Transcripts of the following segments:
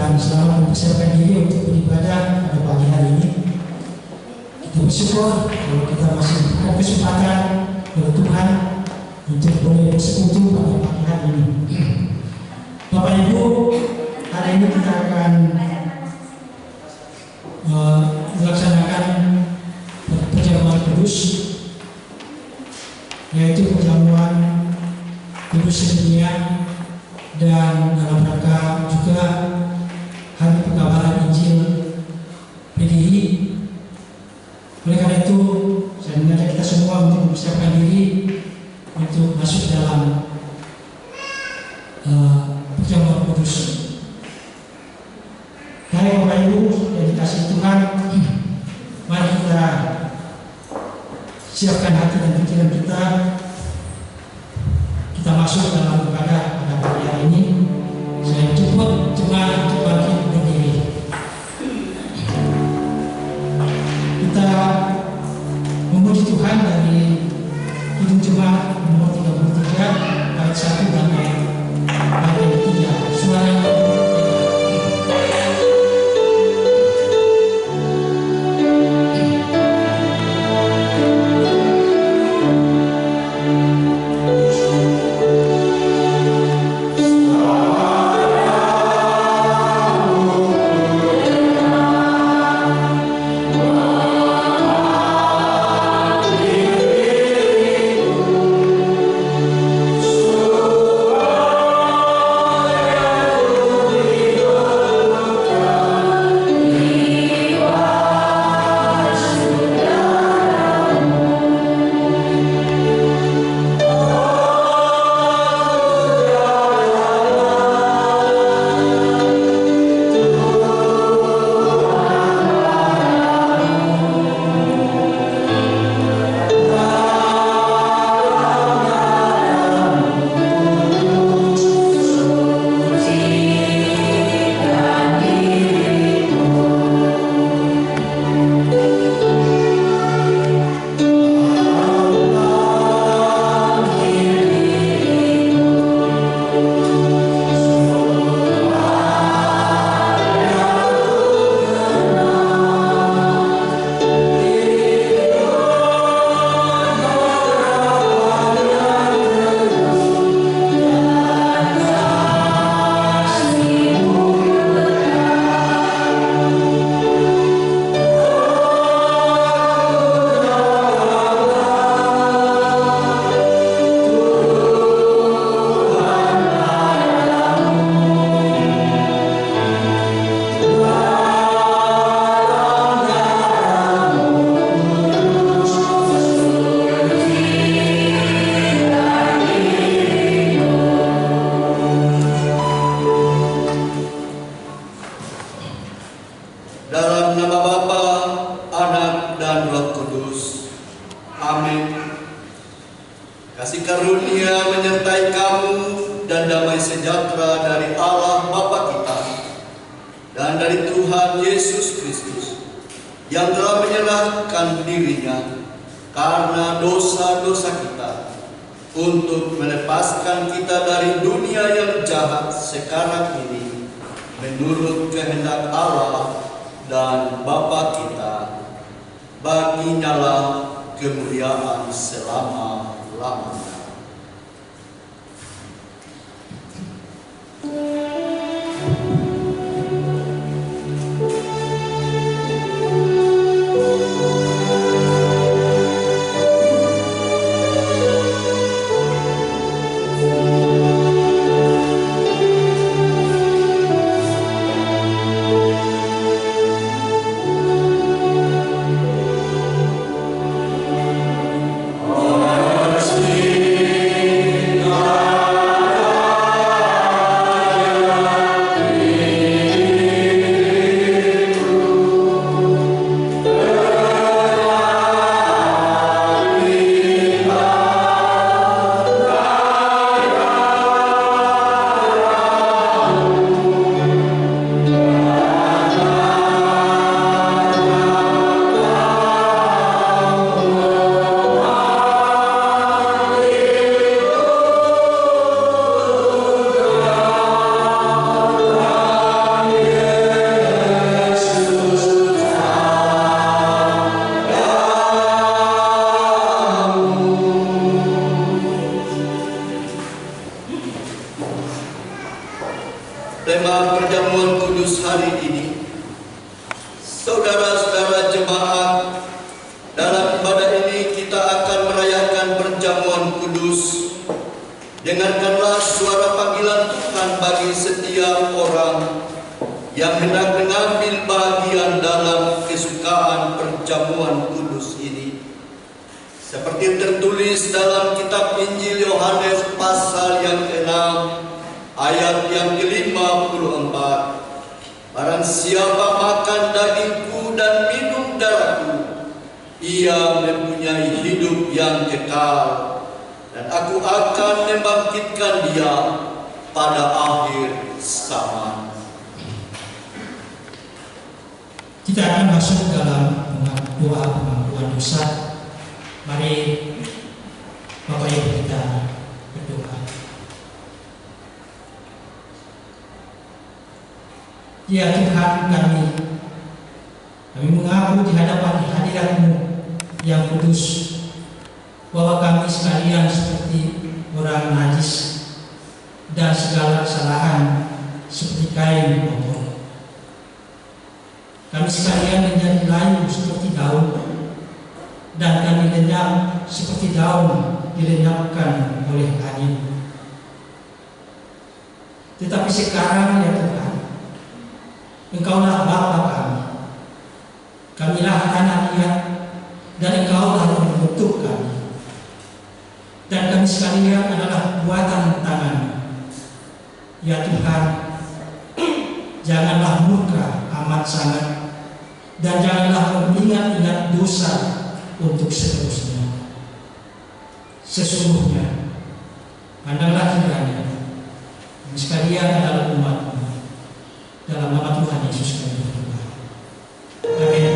dan selamat mempersiapkan diri untuk beribadah pada pagi hari ini. Kita bersyukur kalau kita masih diberikan kesempatan oleh Tuhan untuk boleh bersekutu pada pagi hari ini. Bapak Ibu, hari ini kita akan melaksanakan perjamuan kudus, yaitu perjamuan kudus sedunia, dan dalam rangka juga hari pekabaran Injil PGI. Oleh karena itu, saya mengajak kita semua untuk mempersiapkan diri untuk masuk dalam perjamuan kudus. Hai Bapak Ibu yang dikasihi Tuhan, mari kita siapkan hati dan pikiran kita. Kita masuk dalam ibadah pada pagi hari ini. Saya jemput jemaat untuk bangkit berdiri. Kita memuji Tuhan dari Kidung Jemaat nomor 33 ayat 1 dan ayat 3. Suara Mercy. Tema perjamuan kudus hari ini, saudara-saudara jemaat, dalam ibadah ini kita akan merayakan perjamuan kudus. Dengarkanlah suara panggilan Tuhan bagi setiap orang yang hendak mengambil bagian dalam kesukaan perjamuan kudus ini. Seperti tertulis dalam kitab Injil Yohanes pasal yang ke-6 ayat yang ke-54, barang siapa makan dagingku dan minum darahku, ia mempunyai hidup yang kekal, dan aku akan membangkitkan dia pada akhir zaman. Kita akan masuk dalam doa pengampunan dosa. Mari Bapak Ibu kita berdoa. Ya Tuhan kami mengaku di hadapan hadirat-Mu yang kudus bahwa kami sekalian seperti orang najis dan segala kesalahan seperti kain kotor. Kami sekalian menjadi layu seperti daun, dan kami lenyap seperti daun dilenyapkan oleh angin. Tetapi sekarang ya Tuhan, Engkaulah Bapa kami, kamilah anak-Dia, dan Engkaulah yang membentuk kami, dan kami sekalian adalah buatan tangan. Ya Tuhan, janganlah murka amat sangat, dan janganlah mengingat-ingat dosa untuk seterusnya. Sesungguhnya, pandanglah kiranya kami sekalian adalah umat-Mu. Dalam nama Tuhan Yesus kami berdoa. Amin.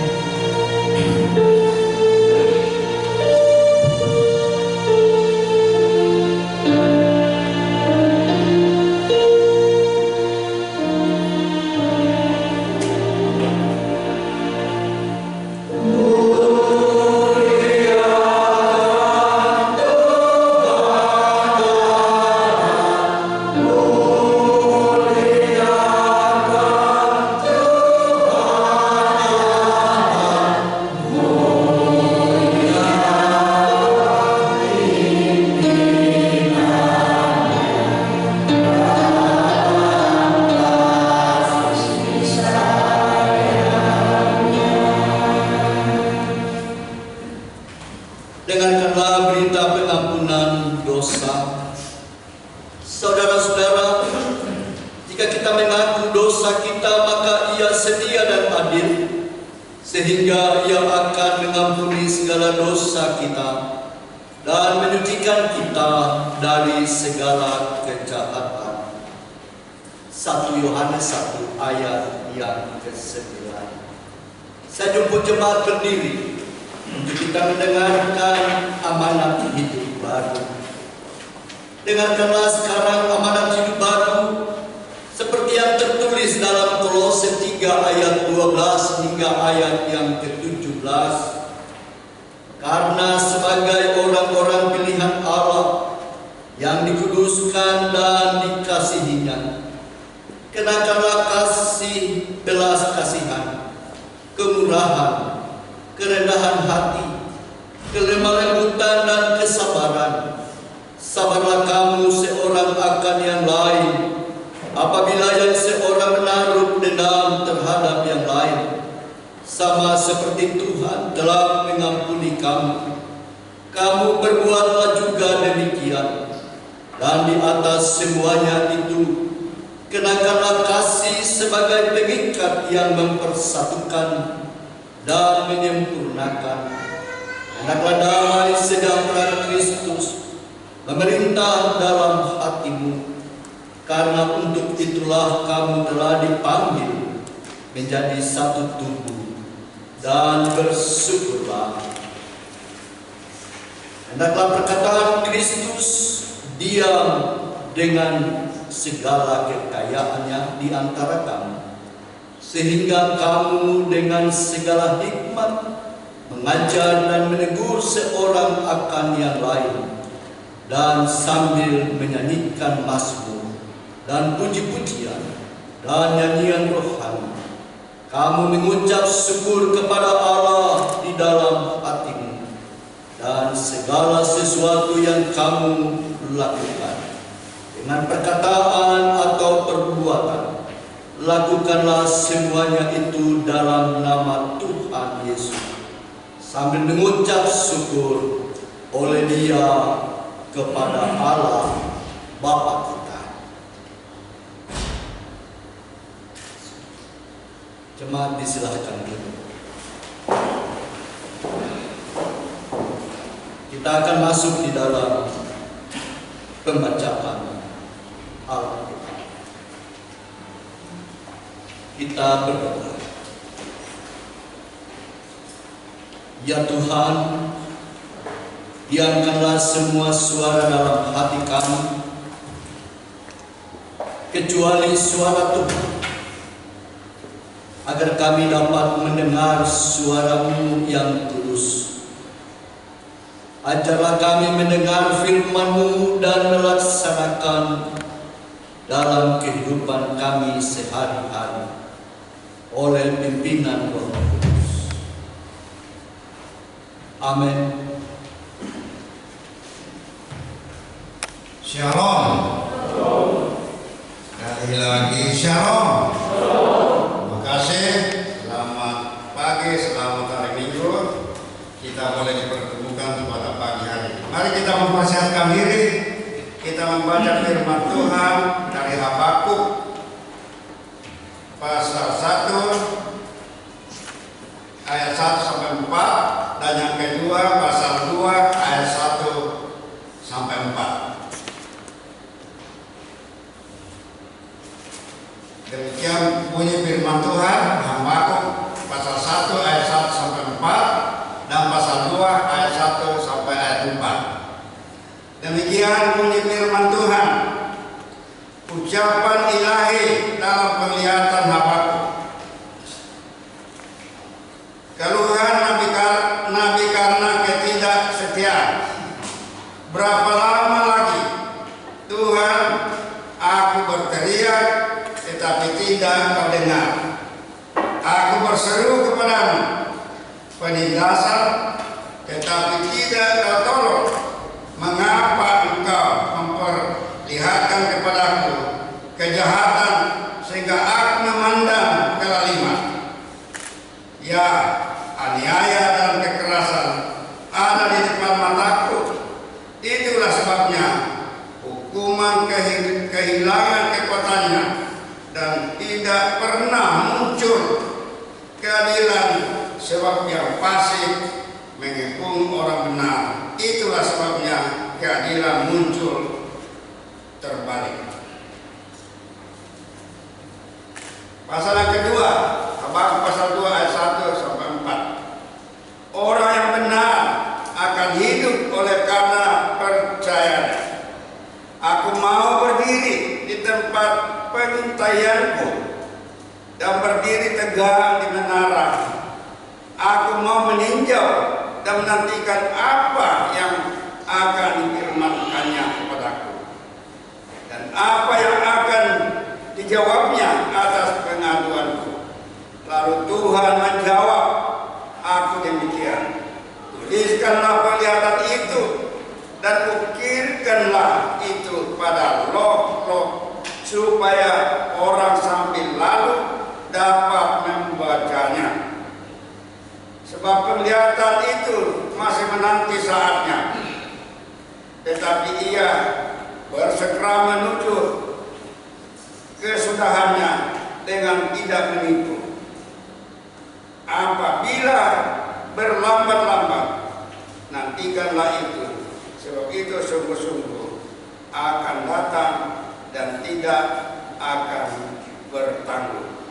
Dengarkanlah berita pengampunan dosa. Saudara-saudara, jika kita mengaku dosa kita, maka Ia setia dan adil, sehingga Ia akan mengampuni segala dosa kita dan menyucikan kita dari segala kejahatan. 1 Yohanes 1 ayat yang ke-9. Saya jemput jemaat berdiri untuk kita mendengarkan amanat hidup baru. Dengarkanlah sekarang amanat hidup baru seperti yang tertulis dalam Kolose 3 ayat 12 hingga ayat yang ke-17. Karena sebagai orang-orang pilihan Allah yang dikuduskan dan dikasihinya, kenakanlah kasih, belas kasihan, kemurahan, kerendahan hati, kelemah lembutan dan kesabaran. Sabarlah kamu seorang akan yang lain, apabila yang seorang menaruh dendam terhadap yang lain, sama seperti Tuhan telah mengampuni kamu. Kamu berbuatlah juga demikian. Dan di atas semuanya itu, kenakanlah kasih sebagai pengikat yang mempersatukan dan menyempurnakan. Hendaklah damai sejahtera Kristus memerintah dalam hatimu, karena untuk itulah kamu telah dipanggil menjadi satu tubuh, dan bersyukurlah. Hendaklah perkataan Kristus diam dengan segala kekayaannya di antara kamu, sehingga kamu dengan segala hikmat mengajar dan menegur seorang akan yang lain, dan sambil menyanyikan mazmur dan puji-pujian dan nyanyian rohani. Kamu mengucap syukur kepada Allah di dalam hatimu, dan segala sesuatu yang kamu lakukan dengan perkataan atau perbuatan, lakukanlah semuanya itu dalam nama Tuhan Yesus, sambil mengucap syukur oleh Dia kepada Allah Bapa kita. Jemaat disilahkan duduk. Kita akan masuk di dalam pembacaan Alkitab. Kita berdoa. Ya Tuhan, diamkanlah semua suara dalam hati kami, kecuali suara Tuhan, agar kami dapat mendengar suara-Mu yang tulus. Ajarlah kami mendengar firman-Mu dan melaksanakan dalam kehidupan kami sehari-hari oleh pimpinan Roh Kudus. Amin. Shalom. Sekali lagi shalom. Terima kasih. Selamat pagi, selamat hari Minggu. Kita boleh dipertemukan pada pagi hari. Mari kita mempersiapkan diri. Kita membaca firman Tuhan dari Habakuk pasal 1 ayat 1 sampai 4, dan yang kedua pasal 2 ayat 1 sampai 4. Demikian bunyi firman Tuhan, Habakuk pasal 1 ayat 1 sampai 4 dan pasal 2 ayat 1 sampai ayat 4. Demikian bunyi firman Tuhan, ucapan ilahi dalam penglihatan Habakuk. Keluhan nabi karena ketidaksetiaan. Berapa lama lagi, Tuhan, aku berteriak tetapi tidak Kau dengar. Aku berseru kepadamu penindasan, tetapi tidak Kau tolong. Mengapa Engkau memperlihatkan kepadaku kejahatan sehingga aku memandang kelaliman? Ya, aniaya dan kekerasan ada di depan mataku. Itulah sebabnya hukuman kehilangan kekuatannya, dan tidak pernah muncul keadilan, sebab yang fasik mengepung orang benar. Itulah sebabnya keadilan muncul terbalik. Pasal yang kedua, Habakuk pasal 2 ayat 1 sampai 4. Orang yang benar akan hidup oleh karena percayanya. Aku mau berdiri di tempat pengintaianku dan berdiri tegak di menara. Aku mau meninjau dan menantikan apa yang akan difirmankannya kepadaku, dan apa yang akan dijawabnya atas pengaduanku. Lalu Tuhan menjawab aku demikian, tuliskanlah penglihatan itu dan ukirkanlah itu pada loh-loh, supaya orang sambil lalu dapat membacanya. Sebab penglihatan itu masih menanti saatnya, tetapi ia bersegera menuju kesudahannya dengan tidak menipu. Apabila berlambat-lambat, nantikanlah itu, sebab itu sungguh-sungguh akan datang dan tidak akan bertanggung.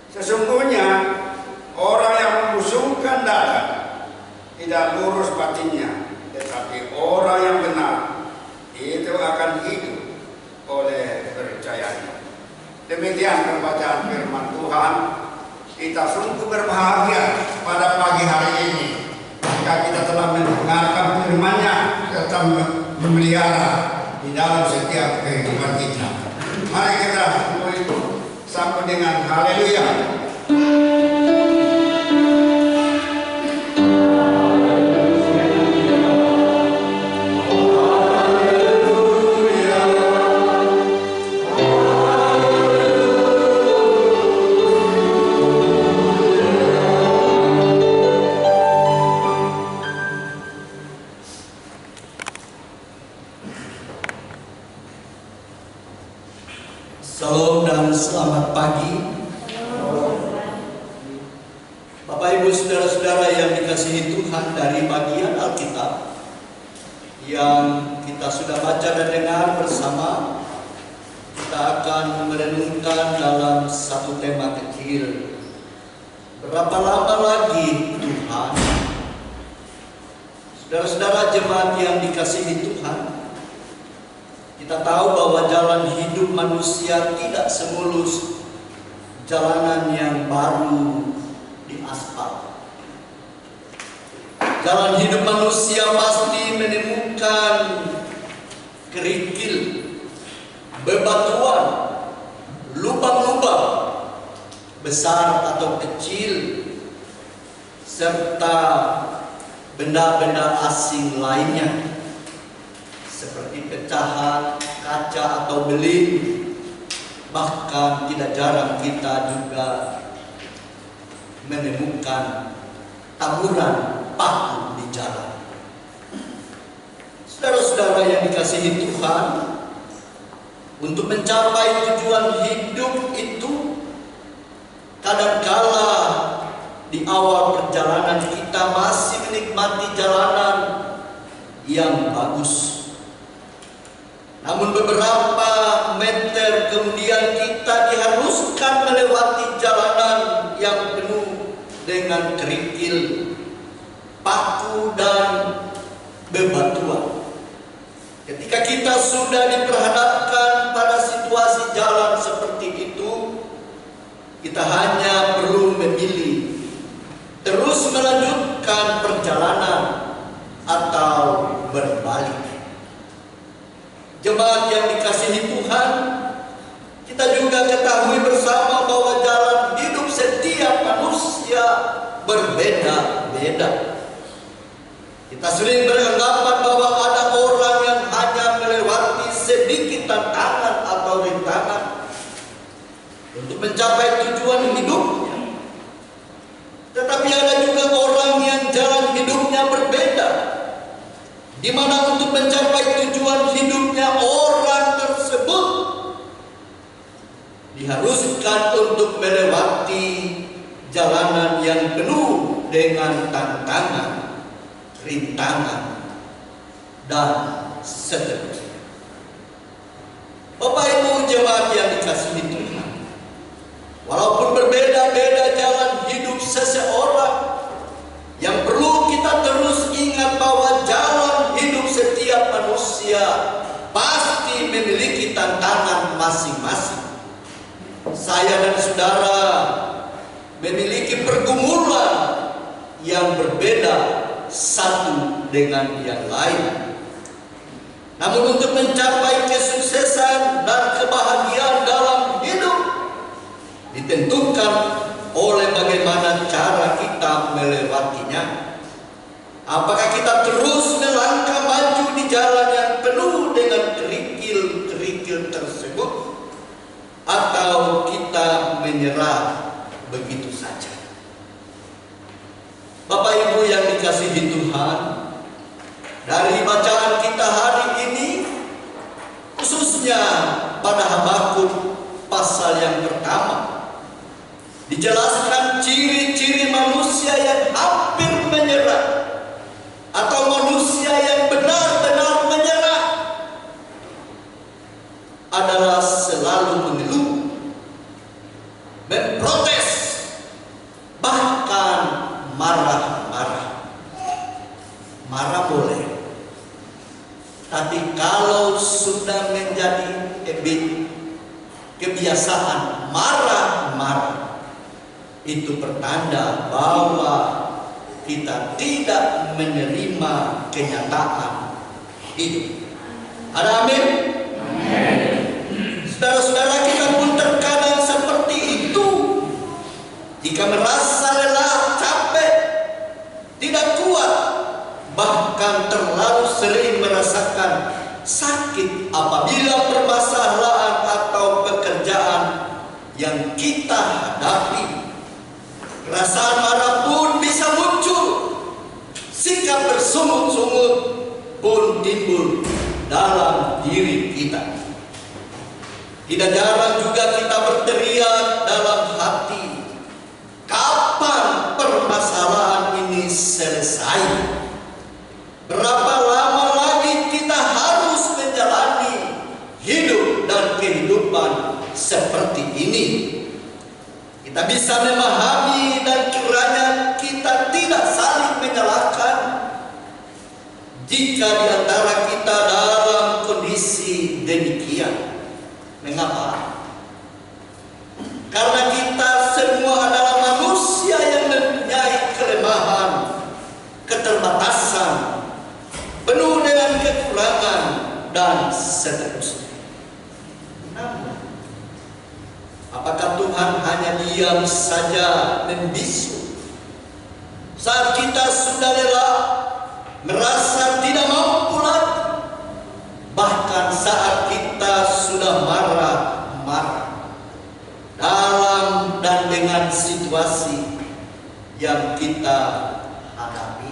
Sesungguhnya orang yang membusungkan dada tidak lurus batinnya, tetapi orang yang benar itu akan hidup oleh percayanya. Demikian pembacaan firman Tuhan. Kita sungguh berbahagia pada pagi hari ini jika kita telah mendengarkan firman-Nya serta memelihara di dalam setiap kehidupan kita. dengan haleluya. Salam dan selamat pagi. Bapak Ibu saudara-saudara yang dikasihi Tuhan, dari bagian Alkitab yang kita sudah baca dan dengar bersama, kita akan merenungkan dalam satu tema kecil. Berapa lama lagi Tuhan? Saudara-saudara jemaat yang dikasihi Tuhan, kita tahu bahwa jalan hidup manusia tidak semulus jalanan yang baru di aspal. Jalan hidup manusia pasti menemukan kerikil, bebatuan, lubang-lubang besar atau kecil, serta benda-benda asing lainnya, seperti pecahan, kaca atau beling. Bahkan tidak jarang kita juga menemukan taburan paku di jalan. Saudara-saudara yang dikasihi Tuhan, untuk mencapai tujuan hidup itu, kadangkala di awal perjalanan kita masih menikmati jalanan yang bagus. Namun beberapa meter kemudian kita diharuskan melewati jalanan yang penuh dengan kerikil, paku, dan bebatuan. Ketika kita sudah diperhadapkan pada situasi jalan seperti itu, kita hanya perlu memilih terus melanjutkan perjalanan atau berbalik. Jemaat yang dikasihi Tuhan, kita juga ketahui bersama bahwa jalan hidup setiap manusia berbeda-beda. Kita sering beranggapan bahwa ada orang yang hanya melewati sedikit tantangan atau rintangan untuk mencapai tujuan hidupnya. Tetapi ada juga orang yang jalan hidupnya berbeda, di mana untuk mencapai tujuan hidupnya orang tersebut diharuskan untuk melewati jalanan yang penuh dengan tantangan, rintangan, dan seterusnya. Bapak Ibu jemaat yang dikasihi Tuhan, walaupun berbeda-beda jalan hidup seseorang, yang perlu kita terus ingat bahwa jalan hidup setiap manusia pasti memiliki tantangan masing-masing. Saya dan saudara memiliki pergumulan yang berbeda satu dengan yang lain. Namun untuk mencapai kesuksesan dan kebahagiaan dalam hidup ditentukan oleh bagaimana cara kita melewatinya. Apakah kita terus melangkah maju di jalan yang penuh dengan kerikil-kerikil tersebut, atau kita menyerah begitu saja? Bapak Ibu yang dikasihi Tuhan, dari bacaan kita hari ini, khususnya pada Habakuk pasal yang pertama, dijelaskan ciri-ciri manusia yang hampir menyerah atau manusia yang benar-benar menyerah adalah selalu mengeluh, memprotes, bahkan marah-marah. Marah boleh, tapi kalau sudah menjadi kebiasaan marah-marah, itu pertanda bahwa kita tidak menerima kenyataan hidup. Ada amin? Saudara-saudara, kita pun terkadang seperti itu. jika merasa lelah, capek, tidak kuat, bahkan terlalu sering merasakan sakit apabila permasalahan atau pekerjaan yang kita hadapi. Perasaan marah pun bisa muncul, sikap bersungut-sungut pun timbul dalam diri kita. Tidak jarang juga kita berteriak dalam hati, kapan permasalahan ini selesai? Berapa lama lagi kita harus menjalani hidup dan kehidupan seperti ini? Kita bisa memahami dan kiranya kita tidak saling menyalahkan jika di antara kita dalam kondisi demikian. Mengapa? Karena kita semua adalah manusia yang mempunyai kelemahan, keterbatasan, penuh dengan kekurangan dan seterusnya. Namun, apakah Tuhan hanya diam saja membisu saat kita sudah lelah, merasa tidak mampu lagi? Bahkan saat kita sudah marah-marah dalam dan dengan situasi yang kita hadapi.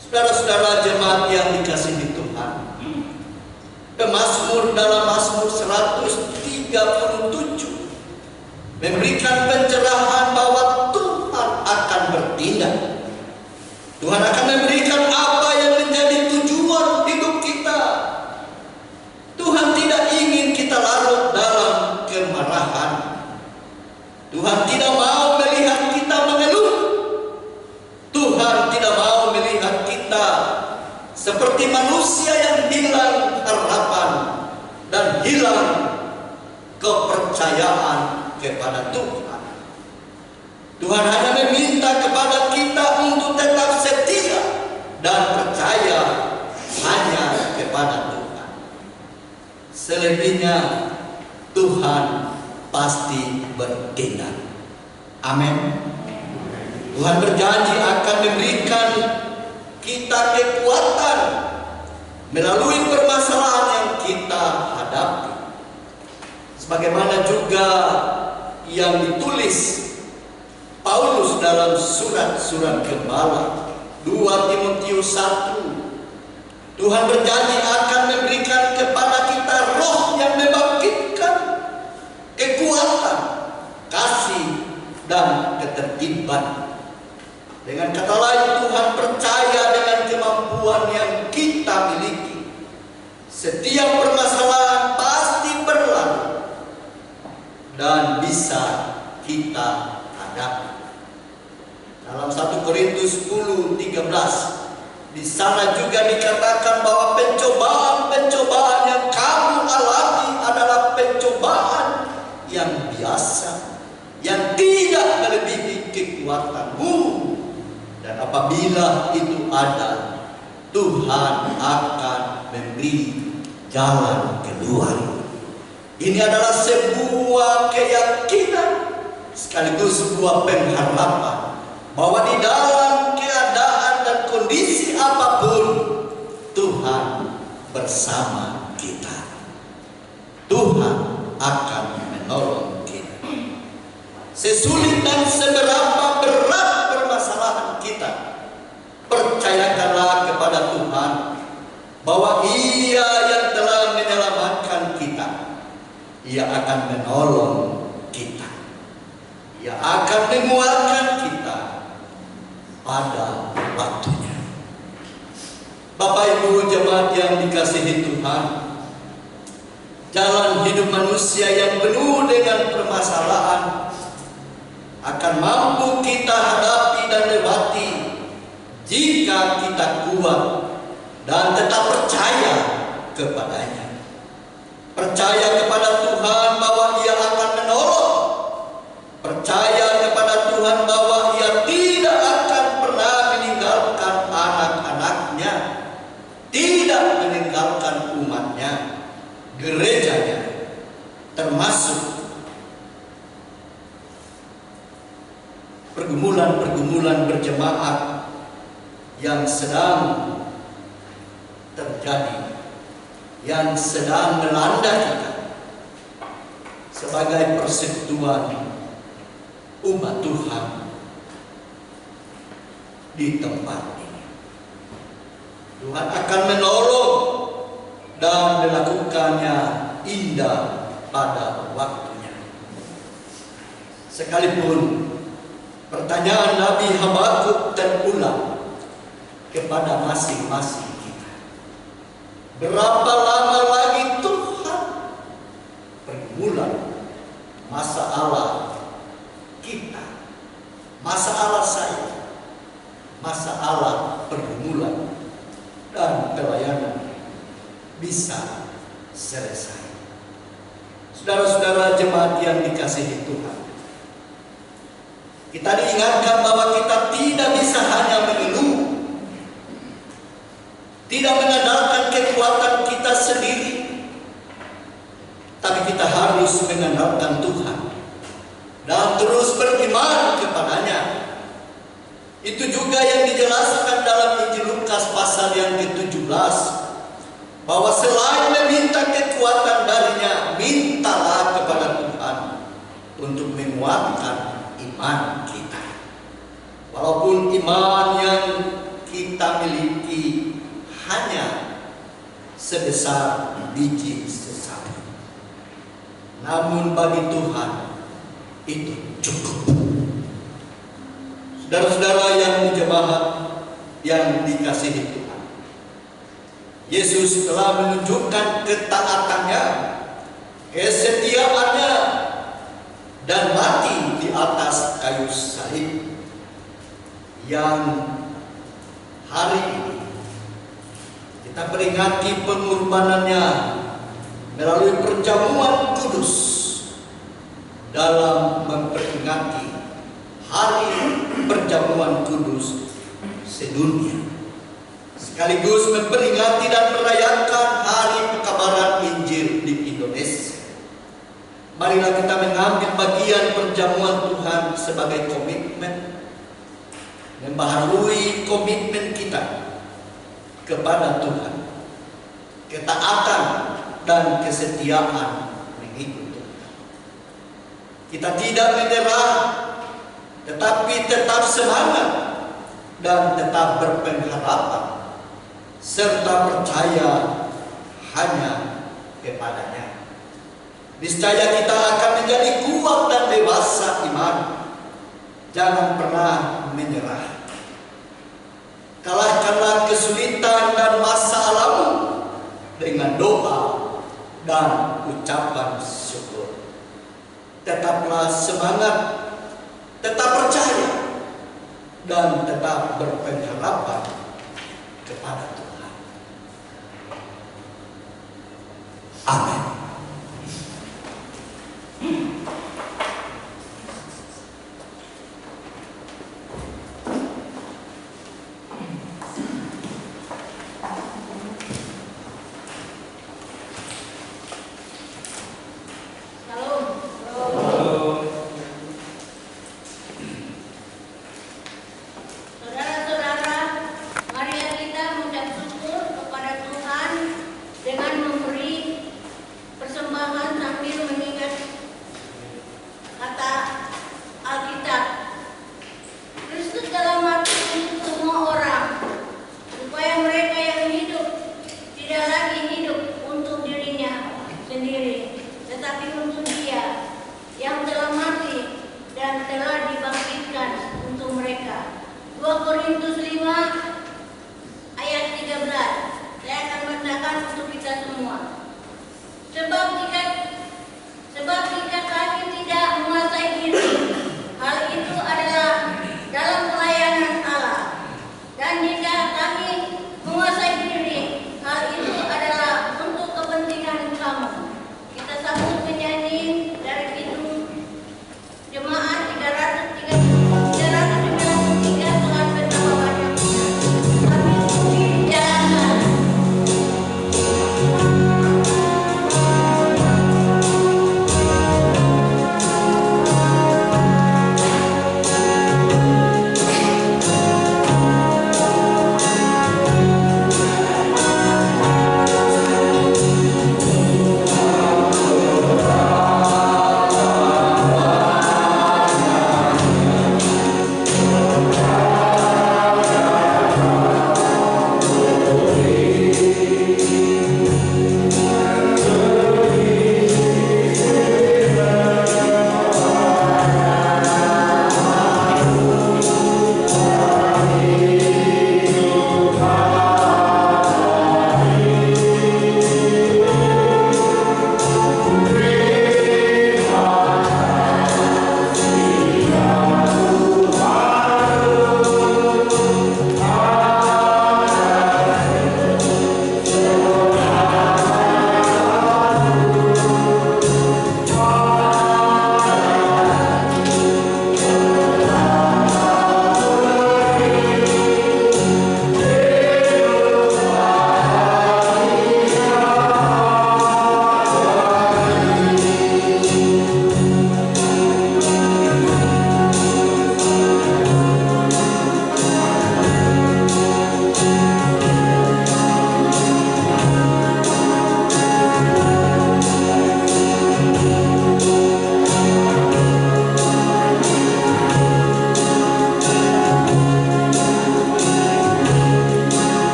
Saudara-saudara jemaat yang dikasihi Tuhan, pemazmur dalam Mazmur 137 memberikan pencerahan bahwa Tuhan akan bertindak. Tuhan akan memberikan apa yang menjadi tujuan hidup kita. Tuhan tidak ingin kita larut dalam kemarahan. Tuhan tidak mau melihat kita mengeluh. Tuhan tidak mau melihat kita seperti manusia yang hilang harapan dan hilang kepercayaan kepada Tuhan. Tuhan hanya meminta kepada kita untuk tetap setia dan percaya hanya kepada Tuhan. Selebihnya Tuhan pasti bertindak. Amin. Tuhan berjanji akan memberikan kita kekuatan melalui permasalahan yang kita hadapi. Sebagaimana juga yang ditulis Paulus dalam surat-surat gembala 2 Timotius 1. Tuhan berjanji akan memberikan kepada kita roh yang membangkitkan kekuatan, kasih, dan ketertiban. Dengan kata lain, Tuhan percaya dengan kemampuan yang kita miliki. Setiap permasalahan pasti berlalu dan bisa kita hadapi. Dalam 1 Korintus 10:13, di sana juga dikatakan bahwa pencobaan-pencobaan yang kamu alami adalah pencobaan yang biasa, yang tidak melebihi kekuatanmu. Dan apabila itu ada, Tuhan akan memberi jalan keluar. Ini adalah sebuah keyakinan sekaligus sebuah pengharapan bahwa di dalam keadaan dan kondisi apapun, Tuhan bersama kita. Tuhan akan menolong kita. Sesulit dan seberapa berat permasalahan kita, percayakanlah kepada Tuhan bahwa Ia yang telah menyelamatkan kita. Ia akan menolong kita. Ia akan menguatkan kita pada waktunya. Bapak Ibu jemaat yang dikasihi Tuhan, jalan hidup manusia yang penuh dengan permasalahan akan mampu kita hadapi dan lewati jika kita kuat dan tetap percaya kepadanya. Percaya kepada Tuhan bahwa Ia akan menolong. Percaya kepada Tuhan bahwa Ia tidak akan pernah meninggalkan anak-anaknya, tidak meninggalkan umatnya, gerejanya, termasuk pergumulan-pergumulan berjemaat yang sedang terjadi, yang sedang melanda kita sebagai persekutuan umat Tuhan di tempat ini. Tuhan akan menolong dan dilakukannya indah pada waktunya. Sekalipun pertanyaan Nabi Habakuk terulang kepada masing-masing kita. Berapa lama lagi Tuhan? Pergumulan, masalah kita, masalah saya, masalah pergumulan dan pelayanan bisa selesai. Saudara-saudara jemaat yang dikasihi Tuhan, kita diingatkan bahwa kita tidak bisa hanya mengeluh, tidak mengandalkan kekuatan kita sendiri, tapi kita harus mengandalkan Tuhan dan terus beriman kepadanya. Itu juga yang dijelaskan dalam Injil Lukas pasal yang ke-17, bahwa selain meminta kekuatan darinya, mintalah kepada Tuhan untuk menguatkan iman kita. Walaupun iman yang kita miliki hanya sebesar biji sesawi, namun bagi Tuhan itu cukup. Saudara-saudara yang jemaat yang dikasihi Tuhan, Yesus telah menunjukkan ketaatannya, kesetiaannya, dan mati di atas kayu salib, yang hari ini kita peringati pengorbanannya melalui perjamuan kudus dalam memperingati hari perjamuan kudus sedunia, sekaligus memperingati dan merayakan hari pekabaran Injil di Indonesia. Marilah kita mengambil bagian perjamuan Tuhan sebagai komitmen, membaharui komitmen kita kepada Tuhan, ketaatan dan kesetiaan mengikut Tuhan. Kita tidak menyerah, tetapi tetap semangat dan tetap berpengharapan serta percaya hanya kepadanya. Niscaya kita akan menjadi kuat dan dewasa iman. Jangan pernah menyerah. Kalahkanlah kesulitan dan masalahmu dengan doa dan ucapan syukur. Tetaplah semangat, tetap percaya, dan tetap berpengharapan kepada Tuhan. Amin.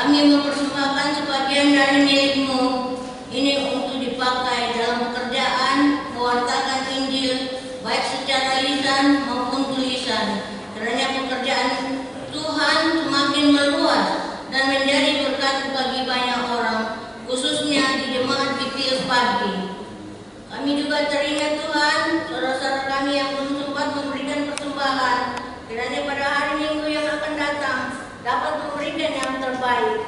Kami mempersembahkan sebagian dari milik-Mu ini untuk dipakai dalam pekerjaan mewartakan Injil, baik secara lisan maupun tulisan. Kiranya pekerjaan Tuhan semakin meluas dan menjadi berkat bagi banyak orang, khususnya di jemaat GPS Pagi. Kami juga teringat Tuhan, saudara-saudara kami yang belum sempat memberikan persembahan, kiranya pada hari Minggu yang akan datang dapat memberikan yang terbaik.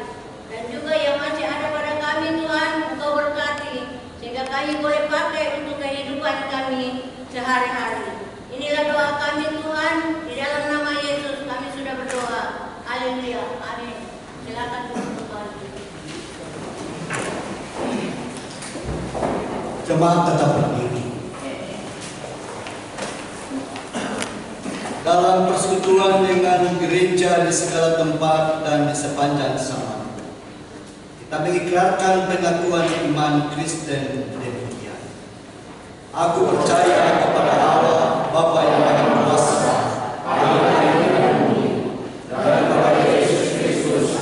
Dan juga yang masih ada pada kami Tuhan, Engkau berkati, sehingga kami boleh pakai untuk kehidupan kami sehari-hari. Inilah doa kami Tuhan, di dalam nama Yesus kami sudah berdoa. Haleluya, amin. Silakan duduk kembali. Jemaat tetap berdiri. Dalam persekutuan dengan gereja di segala tempat dan di sepanjang zaman, kita mengikrarkan pengakuan iman Kristen demikian. Aku percaya kepada Allah, Bapa yang Maha Kuasa, dan kepada Yesus Kristus,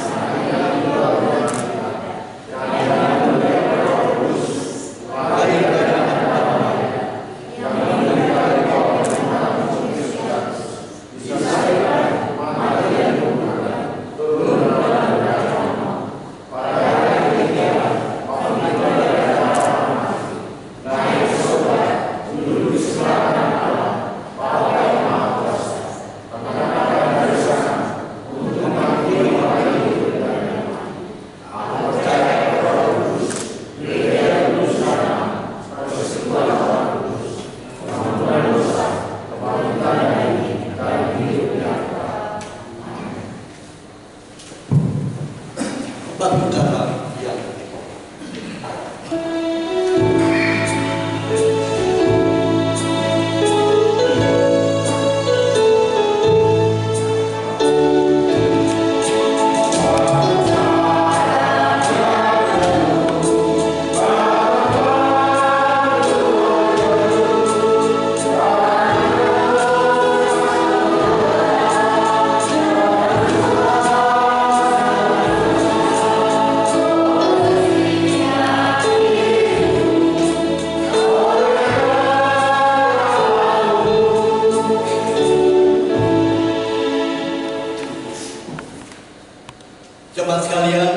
jemaat sekalian,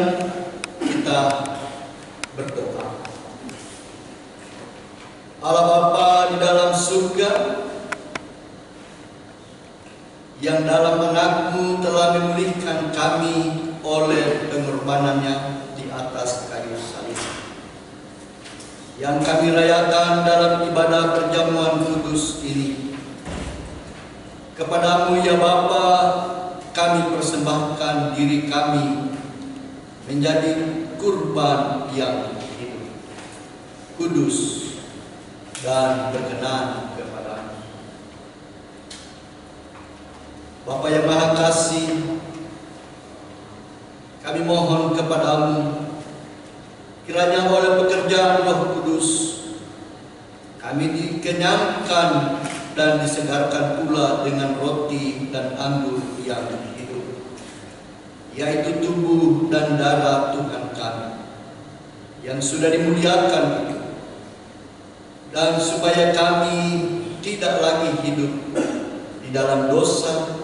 kita berdoa. Allah Bapa di dalam surga, yang dalam anak-Mu telah memulihkan kami oleh pengorbanannya di atas kayu salib, yang kami rayakan dalam ibadah perjamuan kudus ini. Kepadamu ya Bapa, kami persembahkan diri kami menjadi kurban yang hidup, kudus, dan berkenan kepadamu. Bapa yang Maha Kasih, kami mohon kepadamu, kiranya oleh pekerjaan Roh Kudus, kami dikenyangkan dan disegarkan pula dengan roti dan anggur yang hidup, yaitu tubuh dan darah Tuhan kami, yang sudah dimuliakan itu, dan supaya kami tidak lagi hidup di dalam dosa,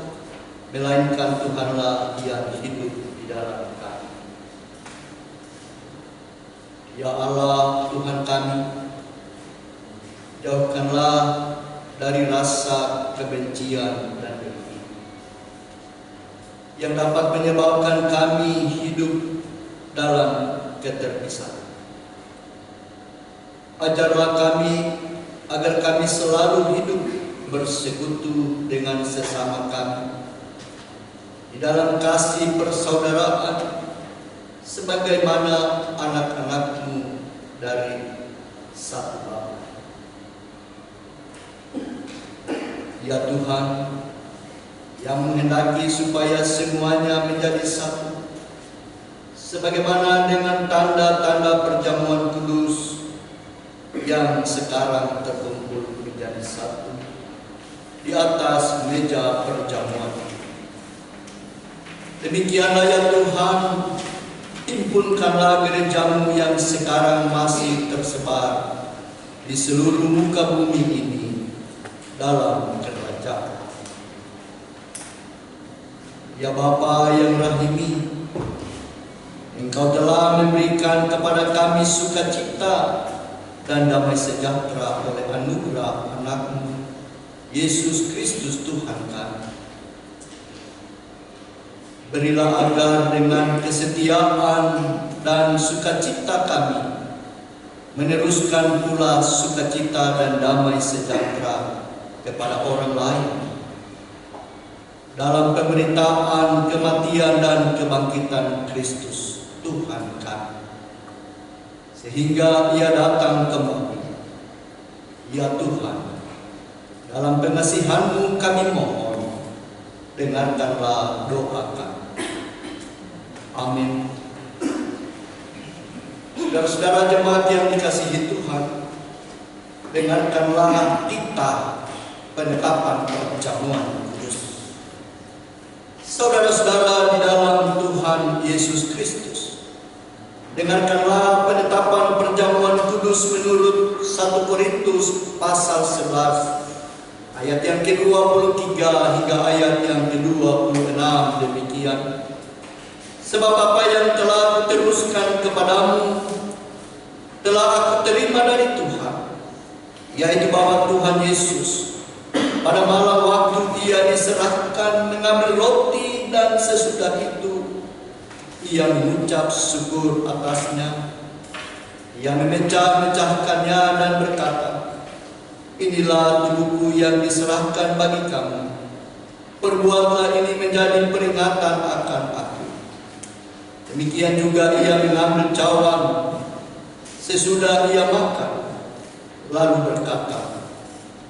melainkan Tuhanlah yang hidup di dalam kami. Ya Allah Tuhan kami, jauhkanlah dari rasa kebencian dan dengki yang dapat menyebabkan kami hidup dalam keterpisahan. Ajarlah kami agar kami selalu hidup bersekutu dengan sesama kami di dalam kasih persaudaraan, sebagaimana anak-anak-Mu dari satu bapa. Ya Tuhan, yang menghendaki supaya semuanya menjadi satu, sebagaimana dengan tanda-tanda perjamuan kudus yang sekarang terkumpul menjadi satu di atas meja perjamuan. Demikianlah ya Tuhan, himpunkanlah gerejamu yang sekarang masih tersebar di seluruh muka bumi ini dalam kerajaan. Ya Bapa yang rahimi, Engkau telah memberikan kepada kami sukacita dan damai sejahtera oleh anugerah anak-Mu, Yesus Kristus Tuhan kami. Berilah agar dengan kesetiaan dan sukacita kami meneruskan pula sukacita dan damai sejahtera kepada orang lain dalam pemberitaan kematian dan kebangkitan Kristus Tuhan kami, sehingga Ia datang kembali. Ya Tuhan, dalam pengasihan-Mu kami mohon, dengarkanlah doa kami. Amin. Saudara-saudara jemaat yang dikasihi Tuhan, dengarkanlah kita penetapan perjamuan kudus. Saudara-saudara di dalam Tuhan Yesus Kristus, dengarkanlah penetapan perjamuan kudus menurut 1 Korintus pasal 11 ayat yang ke-23 hingga ayat yang ke-26 demikian. Sebab apa yang telah kuteruskan kepadamu telah aku terima dari Tuhan, yaitu bahwa Tuhan Yesus pada malam waktu Ia diserahkan mengambil roti, dan sesudah itu Ia mengucap syukur atasnya. Ia memecah-mecahkannya dan berkata, "Inilah tubuhku yang diserahkan bagi kamu. Perbuatlah ini menjadi peringatan akan aku." Demikian juga Ia mengambil cawan sesudah Ia makan, lalu berkata,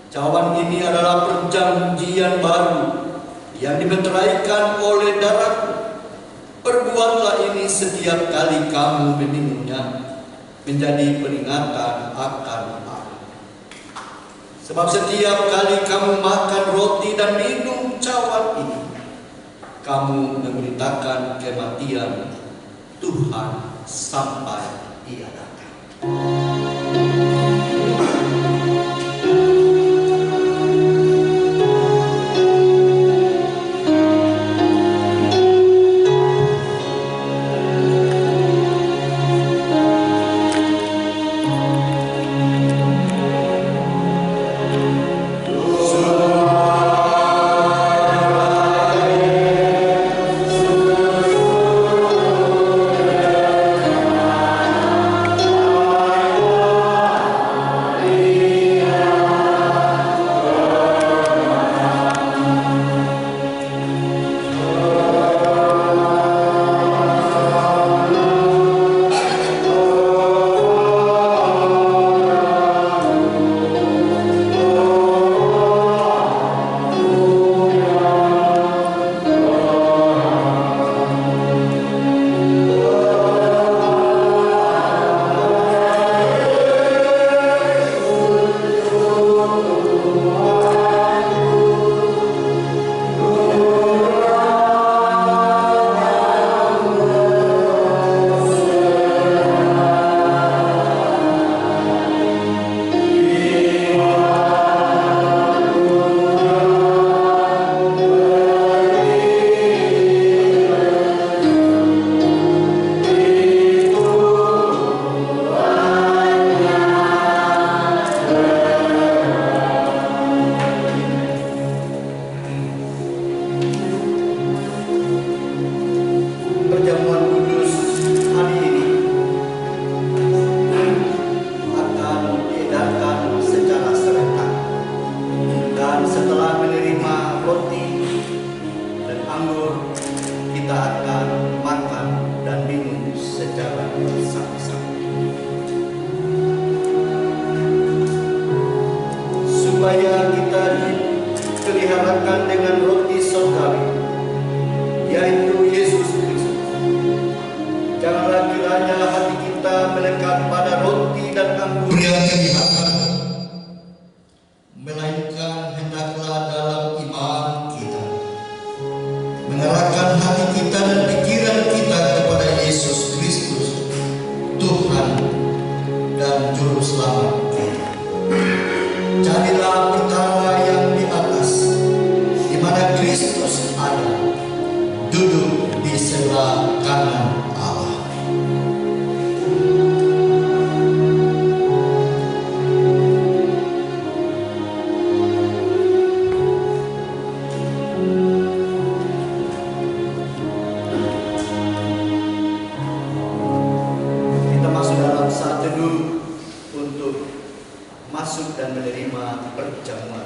"Cawan ini adalah perjanjian baru yang dimeteraikan oleh darahku. Perbuatlah ini setiap kali kamu meminumnya, menjadi peringatan akan aku. Sebab setiap kali kamu makan roti dan minum cawan ini, kamu memberitakan kematian Tuhan sampai Ia datang." supaya kita dipeliharakan dengan roti surgawi, yaitu Yesus Kristus. Janganlah kiranya hati kita melekat pada roti dan anggur yang kelihatan, melainkan hendaklah dalam iman kita mengarahkan hati kita dan sebelah kanan Allah. Kita masuk dalam saat teduh untuk masuk dan menerima perjamuan.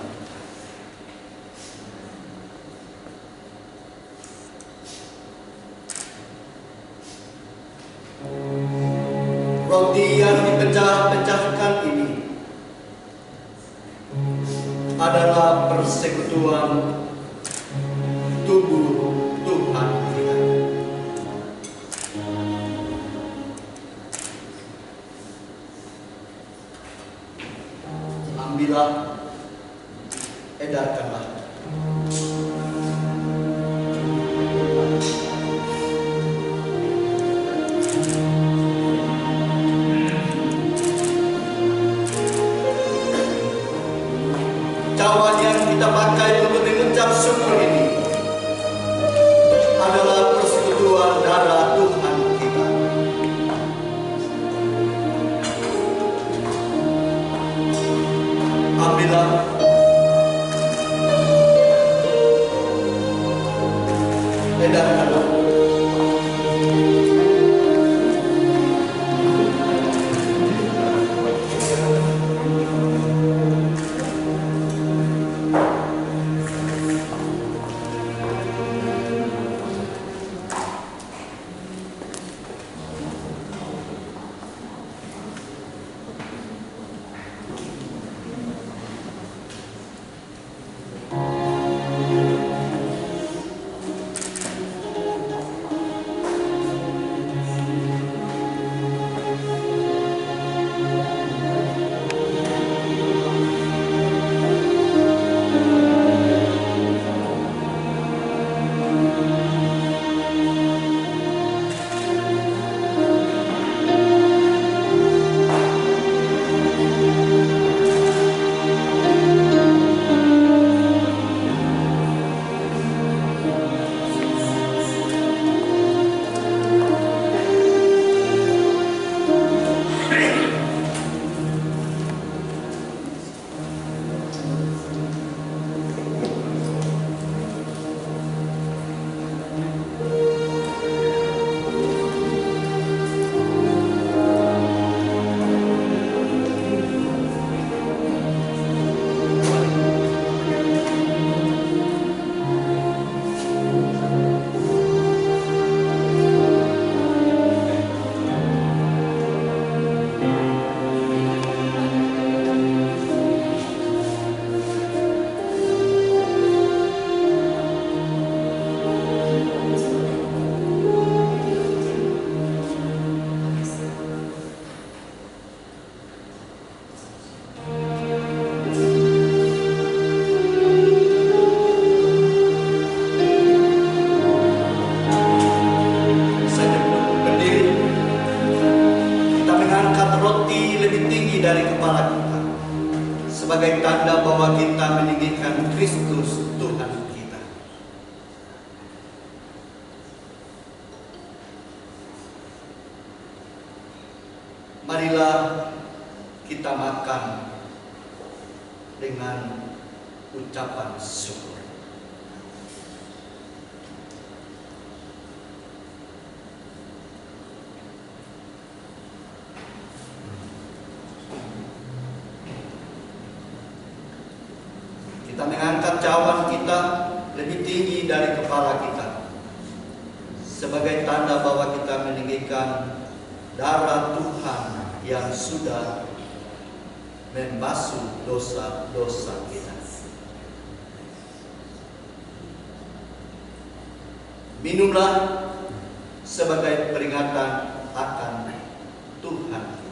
Roti yang dipecah-pecahkan ini adalah persekutuan tubuh Tuhan kita. Ambillah, edarkanlah. Cawan yang kita pakai untuk mengucap syukur ini adalah persekutuan darah Tuhan kita. Ambillah, edarkanlah. Dari kepala kita sebagai tanda bahwa kita meninggikan Kristus Tuhan kita. Marilah kita makan dengan ucapan syukur. Kita mengangkat cawan kita lebih tinggi dari kepala kita sebagai tanda bahwa kita meninggikan darah Tuhan yang sudah membasuh dosa-dosa kita. Minumlah sebagai peringatan akan Tuhan kita.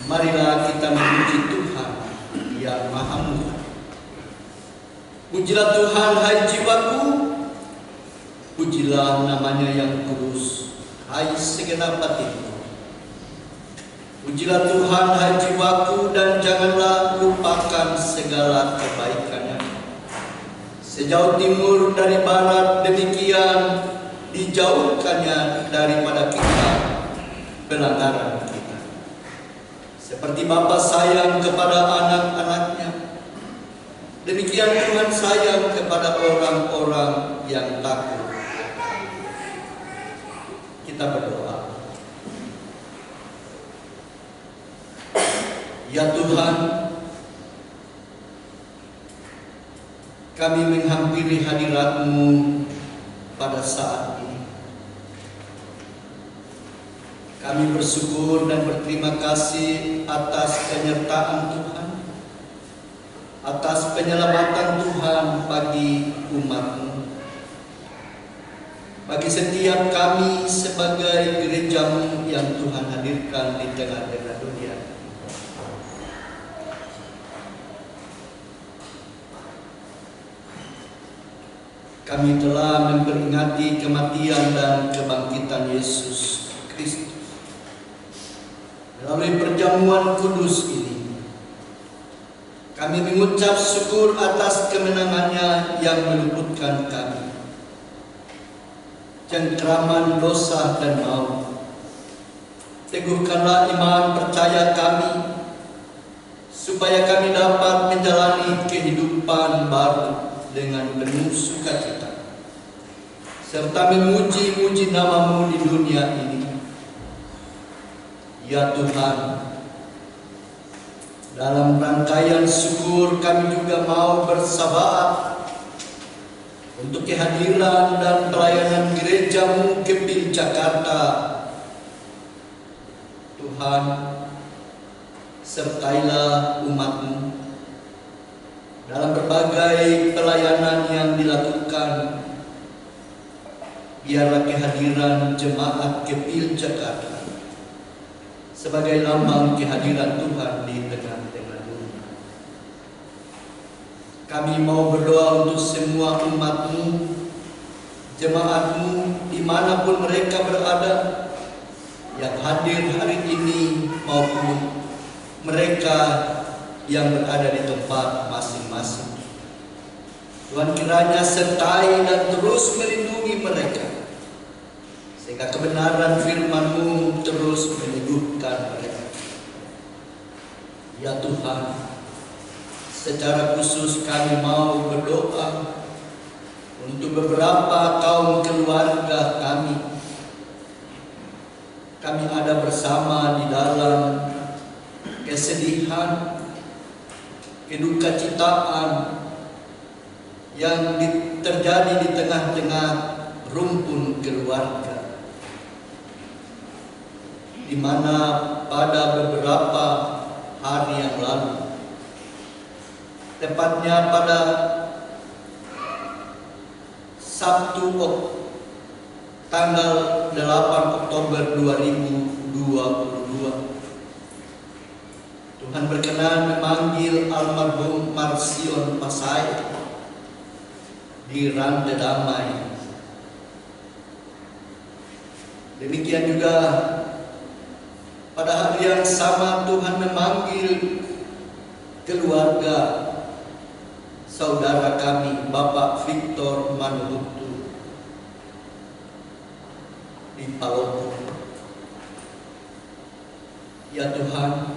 Marilah kita memuji Tuhan yang Maha Mulia. Pujilah Tuhan, hai jiwaku, pujilah namanya yang kudus, hai segenap batinku. Pujilah Tuhan, hai jiwaku, dan janganlah lupakan segala kebaikannya. Sejauh timur dari barat, demikian dijauhkannya daripada kita pelanggaran kita. Seperti Bapa sayang kepada anak-anaknya, demikian Tuhan sayang kepada orang-orang yang takut. Kita berdoa. Ya Tuhan, kami menghampiri hadirat-Mu pada saat ini. Kami bersyukur dan berterima kasih atas penyertaan Tuhan, atas penyelamatan Tuhan bagi umat-Mu, bagi setiap kami sebagai gereja-Mu yang Tuhan hadirkan di tengah-tengah dunia. Kami telah memperingati kematian dan kebangkitan Yesus Kristus. Melalui perjamuan kudus ini, kami mengucap syukur atas kemenangannya yang meluputkan kami cengkraman dosa dan maut. Teguhkanlah iman percaya kami, supaya kami dapat menjalani kehidupan baru dengan penuh sukacita, serta memuji-muji nama-Mu di dunia ini. Ya Tuhan, dalam rangkaian syukur kami juga mau bersahabat untuk kehadiran dan pelayanan gereja-Mu Gempil Jakarta. Tuhan, sertailah umat-Mu dalam berbagai pelayanan yang dilakukan. Biarlah kehadiran jemaat Gempil Jakarta sebagai lambang kehadiran Tuhan di tengah-tengah dunia. Kami mau berdoa untuk semua umat-Mu, jemaat-Mu dimanapun mereka berada, yang hadir hari ini maupun mereka yang berada di tempat masing-masing. Tuhan kiranya sertai dan terus melindungi mereka, sehingga kebenaran firman-Mu terus meneguhkan mereka. Ya Tuhan, secara khusus kami mau berdoa untuk beberapa kaum keluarga kami. Kami ada bersama di dalam kesedihan, kedukacitaan yang terjadi di tengah-tengah rumpun keluarga, di mana pada beberapa hari yang lalu, tepatnya pada Sabtu tanggal 8 Oktober 2022, Tuhan berkenan memanggil almarhum Marsion Pasai di Rante Damai. Demikian juga pada hari yang sama Tuhan memanggil keluarga saudara kami Bapak Victor Manuhutu di Palopo. Ya Tuhan,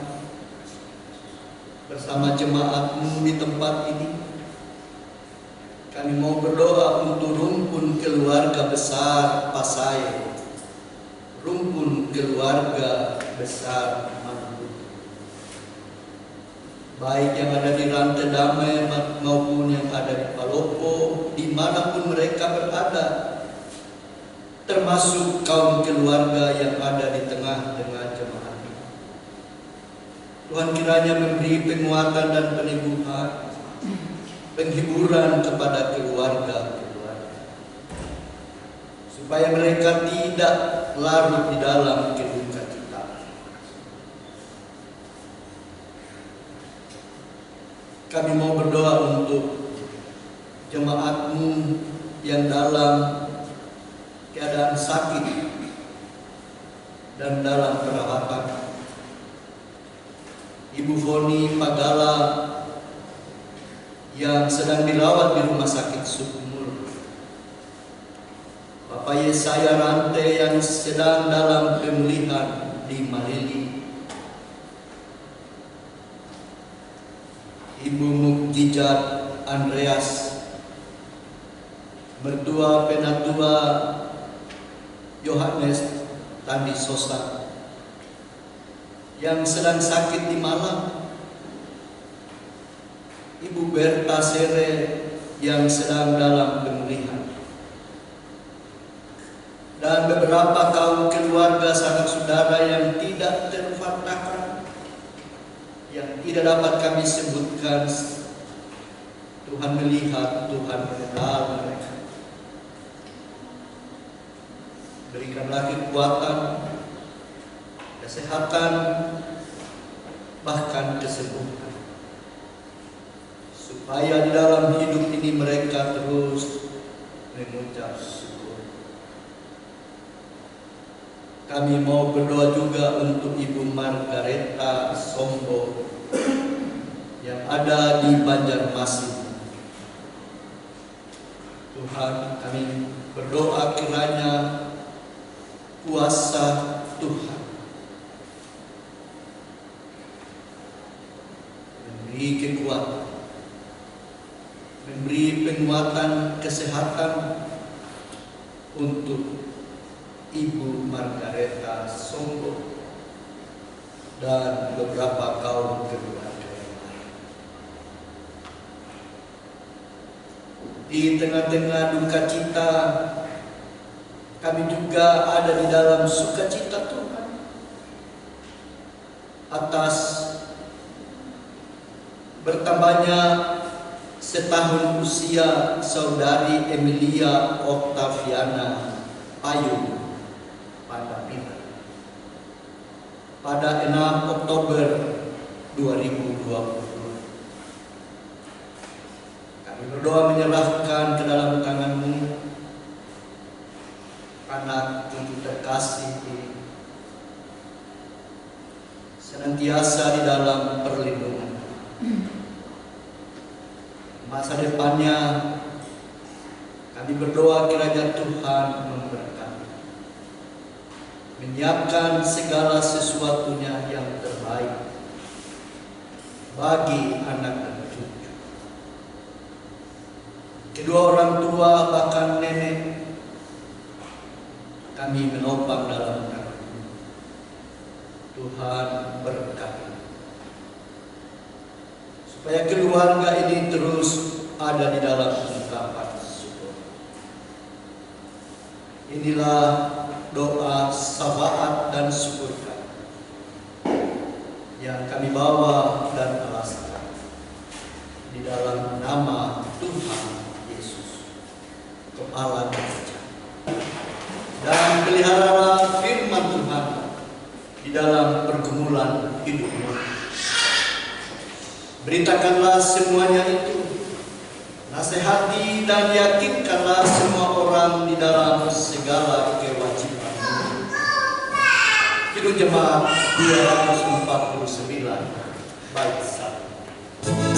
bersama jemaat-Mu di tempat ini, kami mau berdoa untuk rumpun keluarga besar Pasai, rumpun keluarga besar Manuhutu, baik yang ada di Rante Damai maupun yang ada di Palopo, dimanapun mereka berada, termasuk kaum keluarga yang ada di tengah-tengah jemaat. Tuhan kiranya memberi penguatan dan peneguhan, penghiburan kepada keluarga-keluarga, supaya mereka tidak larut di dalam kedukacita. kami mau berdoa untuk jemaatmu yang dalam keadaan sakit dan dalam perawatan. Ibu Foni Pagala yang sedang dirawat di rumah sakit Sukmul. Bapak Yesaya Rante yang sedang dalam pemulihan di Malili. Ibu Mukjizat Andreas, mertua penatua Yohanes Tandi Sosa yang sedang sakit di Malang. Ibu Berta Sere yang sedang dalam pemulihan, dan beberapa kaum keluarga sanak saudara yang tidak terfatahkan, yang tidak dapat kami sebutkan. Tuhan melihat, Tuhan mengenal mereka. Berikanlah kekuatan, kesehatan, bahkan kesembuhan, supaya di dalam hidup ini mereka terus mengucap syukur. Kami mau berdoa juga untuk Ibu Margareta Sombo yang ada di Banjarmasin. Tuhan, kami berdoa kiranya kuasa Tuhan memberi kekuatan, memberi penguatan kesehatan untuk Ibu Margareta Sombo dan beberapa kaum keluarga yang lain. Di tengah-tengah duka cita, kami juga ada di dalam sukacita Tuhan atas bertambahnya setahun usia saudari Emilia Octaviana Ayu Pandapina pada 6 Oktober 2020. Kami berdoa menyerahkan ke dalam tangan-Mu anak Tuhan terkasih ini, senantiasa di dalam perlindungan. Masa depannya kami berdoa kiranya Tuhan memberkati, menyiapkan segala sesuatunya yang terbaik bagi anak dan cucu. Kedua orang tua bahkan nenek kami menopang dalam tangan-Mu. Tuhan berkati supaya keluarga ini terus ada di dalam ungkapan syukur. Inilah doa syafaat dan syukur kami yang kami bawa dan alaskan di dalam nama Tuhan Yesus, Kepala Gereja. Dan peliharalah firman Tuhan di dalam pergumulan hidupmu. Beritakanlah semuanya itu, nasihati dan yakinkanlah semua orang di dalam segala kewajiban. Kidung Jemaat 249 bait 1.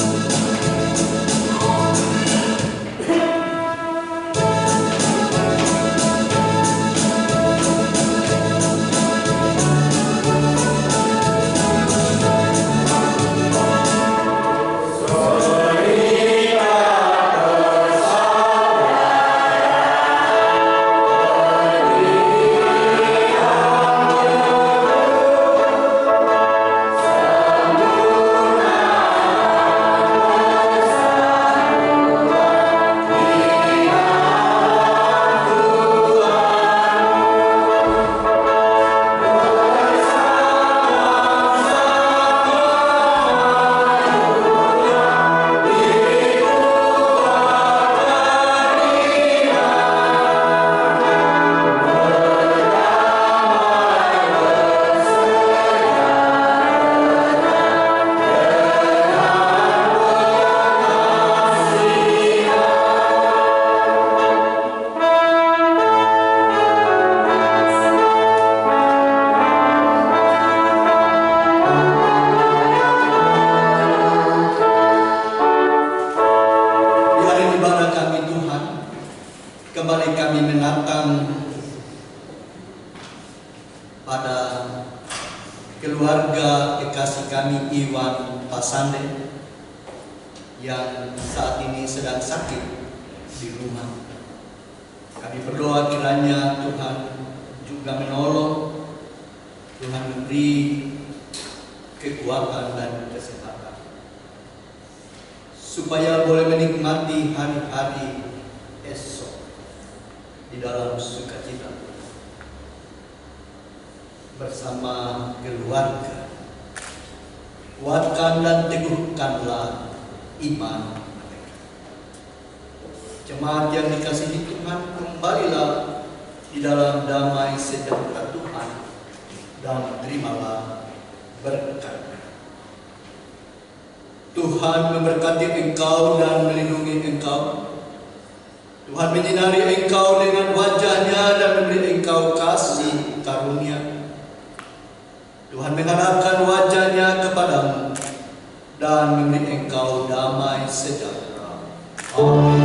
keluarga kekasih kami Iwan Pasande yang saat ini sedang sakit di rumah. Kami berdoa kiranya Tuhan juga menolong, Tuhan memberi kekuatan dan kesehatan supaya boleh menikmati hari-hari esok di dalam sukacita bersama keluarga. Kuatkan dan teguhkanlah iman mereka. Jemaat yang dikasihi Tuhan, kembalilah di dalam damai sejahtera Tuhan dan terimalah berkat. Tuhan memberkati engkau dan melindungi engkau. Tuhan menyinari engkau dengan wajah-Nya dan memberi engkau kasih karunia. Tuhan menghadapkan wajah-Nya kepadamu dan memberi engkau damai sejahtera. Amin.